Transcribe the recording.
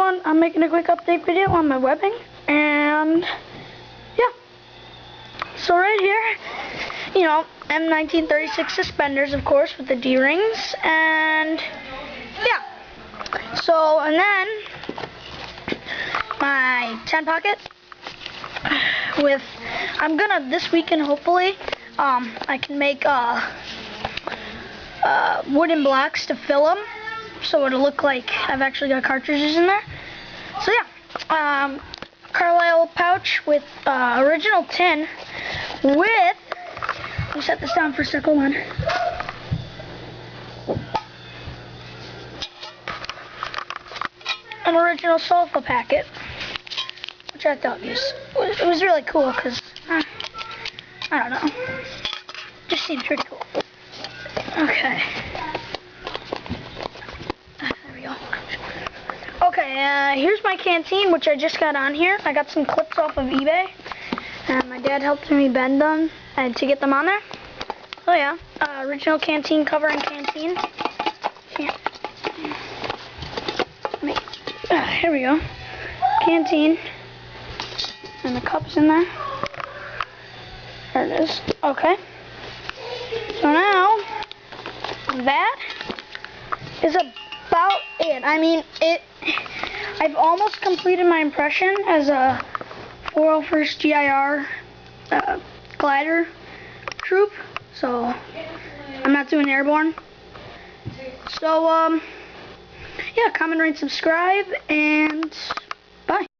everyone, I'm making a quick update video on my webbing, and yeah. So right here, M1936 suspenders, of course, with the D-rings, and yeah. So, and then my 10 pocket with, this weekend hopefully, I can make wooden blocks to fill them, so it'll look like I've actually got cartridges in there. So yeah, Carlisle pouch with original tin with, let me set this down for a second, hold on. An original sulfa packet, which I thought was really cool because, I don't know, just seemed pretty cool. Okay. There we go. Okay, here's my canteen, which I just got on here. I got some clips off of eBay, and my dad helped me bend them to get them on there. So yeah, original canteen cover and canteen. Yeah. Here we go. Canteen. And the cup's in there. There it is. Okay. So now, that is about it. I mean, I've almost completed my impression as a 401st GIR glider troop. So, I'm not doing airborne. So, yeah, comment, rate, subscribe, and